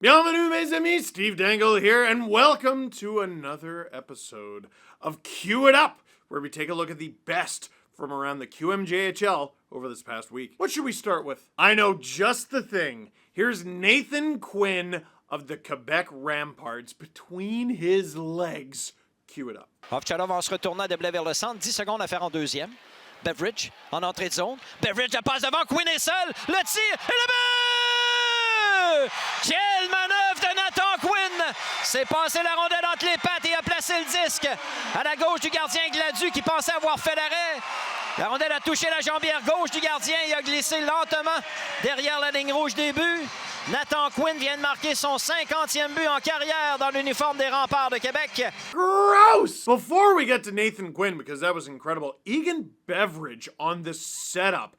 Bienvenue mes amis, Steve Dangle here, and welcome to another episode of Q It Up, where we take a look at the best from around the QMJHL over this past week. What should we start with? I know just the thing. Here's Nathan Quinn of the Quebec Ramparts between his legs. Cue it up. Ovtcharov en se retournant de blé vers le centre, 10 secondes à faire en deuxième. Beveridge en entrée de zone. Beveridge la passe devant, Quinn est seul. Le tir et le but! Quelle manœuvre de Nathan Quinn! C'est passé la rondelle entre les pattes et a placé le disque à la gauche du gardien Gladu qui pensait avoir fait l'arrêt. La rondelle a touché la jambière gauche du gardien et a glissé lentement derrière la ligne rouge des buts. Nathan Quinn vient de marquer son 50e but en carrière dans l'uniforme des Remparts de Québec. Gross! Before we get to Nathan Quinn, because that was incredible, Egan Beveridge on the setup,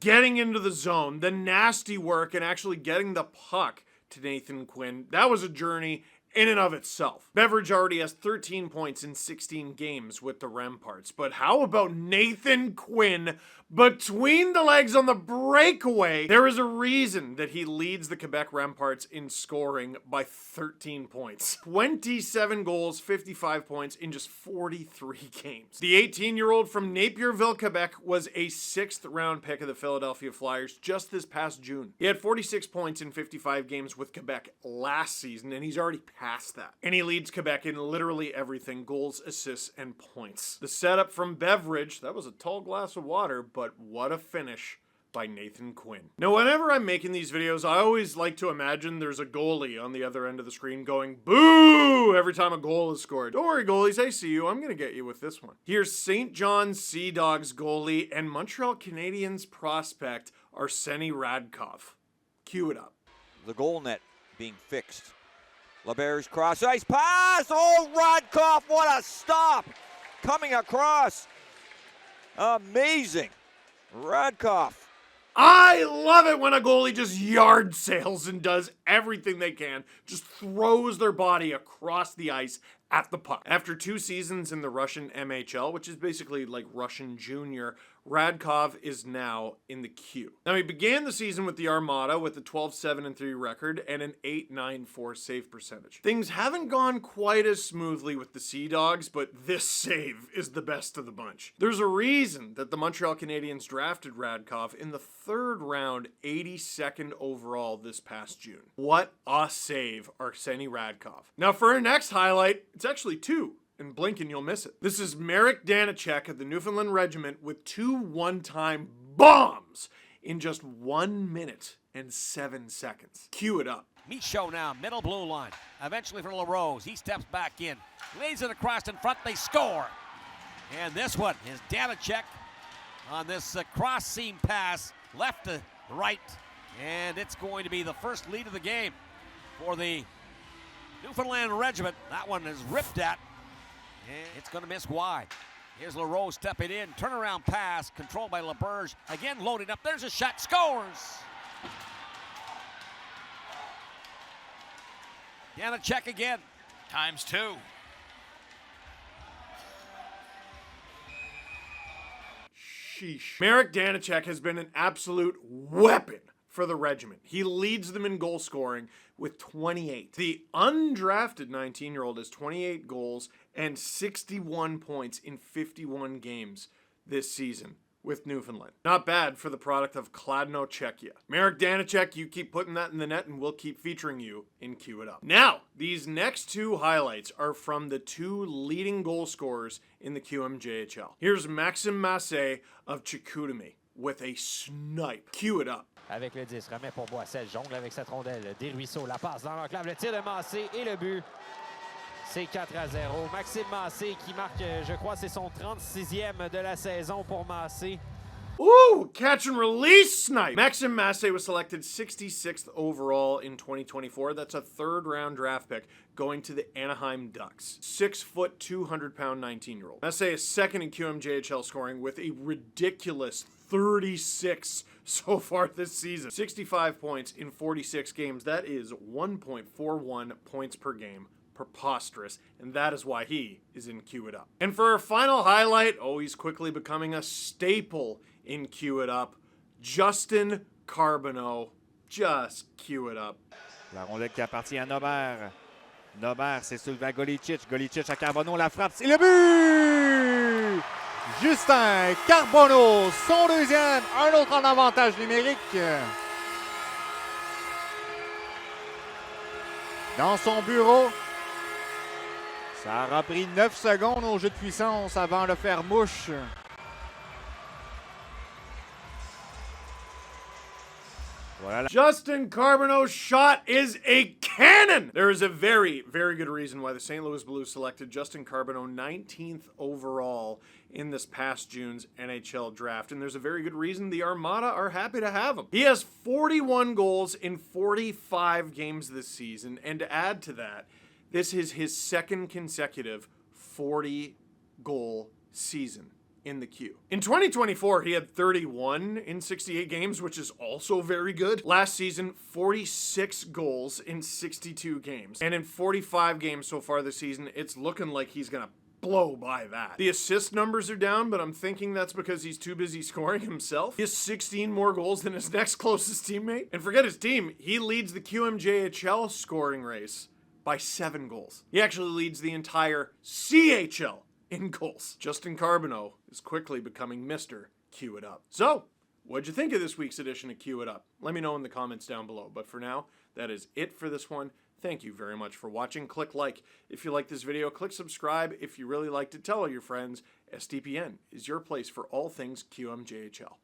getting into the zone, the nasty work, and actually getting the puck to Nathan Quinn, that was a journey in and of itself. Beveridge already has 13 points in 16 games with the Ramparts, but how about Nathan Quinn between the legs on the breakaway? There is a reason that he leads the Quebec Ramparts in scoring by 13 points. 27 goals, 55 points in just 43 games. The 18-year-old from Napierville, Quebec was a 6th round pick of the Philadelphia Flyers just this past June. He had 46 points in 55 games with Quebec last season, and he's already past that. And he leads Quebec in literally everything: goals, assists, and points. The setup from Beveridge, that was a tall glass of water, but what a finish by Nathan Quinn. Now, whenever I'm making these videos, I always like to imagine there's a goalie on the other end of the screen going boo every time a goal is scored. Don't worry, goalies, I see you. I'm gonna get you with this one. Here's St. John's Sea Dogs goalie and Montreal Canadiens prospect Arseny Radkov. Cue it up. The goal net being fixed. LeBear's cross ice pass. Oh, Radkov, what a stop! Coming across. Amazing. Radkov. I love it when a goalie just yard sails and does everything they can, just throws their body across the ice at the puck. After 2 seasons in the Russian MHL, which is basically like Russian Junior, Radkov is now in the Q. Now, he began the season with the Armada with a 12-7-3 record and an .894 save percentage. Things haven't gone quite as smoothly with the Sea Dogs, but this save is the best of the bunch. There's a reason that the Montreal Canadiens drafted Radkov in the 3rd round, 82nd overall this past June. What a save, Arseny Radkov. Now, for our next highlight, it's actually 2. And blink and you'll miss it. This is Merrick Danichek of the Newfoundland Regiment with 2 one-time bombs in just 1 minute and 7 seconds. Cue it up. Michaud now, middle blue line. Eventually for LaRose. He steps back in. Lays it across in front. They score. And this one is Danichek on this cross seam pass, left to right. And it's going to be the first lead of the game for the Newfoundland Regiment. That one is ripped at. And it's going to miss wide. Here's LaRose stepping in. Turnaround pass controlled by LaBerge. Again loading up. There's a shot. Scores! Danichek again. ×2. Sheesh. Merrick Danichek has been an absolute weapon for the regiment. He leads them in goal scoring with 28. The undrafted 19-year-old has 28 goals and 61 points in 51 games this season with Newfoundland. Not bad for the product of Kladno, Czechia. Merrick Danichek, you keep putting that in the net and we'll keep featuring you in Cue It Up. Now, these next 2 highlights are from the 2 leading goal scorers in the QMJHL. Here's Maxim Mass of Chicoutimi with a snipe. Cue it up. Avec le 10, remet pour Boissel, jongle avec cette rondelle, des Ruisseaux, la passe dans l'enclave, le tir de Massé et le but. C'est 4-0. Maxim Massé qui marque, je crois, c'est son 36e de la saison pour Massé. Ooh, catch and release snipe. Maxim Mass was selected 66th overall in 2024. That's a 3rd round draft pick going to the Anaheim Ducks. 6 foot, 200-pound 19-year-old. Mass is 2nd in QMJHL scoring with a ridiculous 36 so far this season. 65 points in 46 games. That is 1.41 points per game. Preposterous, and that is why he is in Cue It Up. And for our final highlight, he's quickly becoming a staple in Cue It Up. Justin Carbono, just cue it up. La rondelle qui appartient à Nobert. Nobert s'est soulevé à Golicic. Golicic à Carbono, la frappe. C'est le but! Justin Carbono, son deuxième. Un autre en avantage numérique. Dans son bureau. Ça aura pris 9 secondes au jeu de puissance avant de faire mouche. Voilà. Justin Carbono's shot is a cannon! There is a very, very good reason why the St. Louis Blues selected Justin Carbono 19th overall in this past June's NHL draft. And there's a very good reason the Armada are happy to have him. He has 41 goals in 45 games this season. And to add to that, this is his second consecutive 40-goal season in the Q. In 2024, he had 31 in 68 games, which is also very good. Last season, 46 goals in 62 games. And in 45 games so far this season, it's looking like he's gonna blow by that. The assist numbers are down, but I'm thinking that's because he's too busy scoring himself. He has 16 more goals than his next closest teammate. And forget his team, he leads the QMJHL scoring race by 7 goals. He actually leads the entire CHL in goals. Justin Carbono is quickly becoming Mr. Q It Up. So, what'd you think of this week's edition of Q It Up? Let me know in the comments down below. But for now, that is it for this one. Thank you very much for watching. Click like if you like this video. Click subscribe if you really liked it. Tell all your friends. SDPN is your place for all things QMJHL.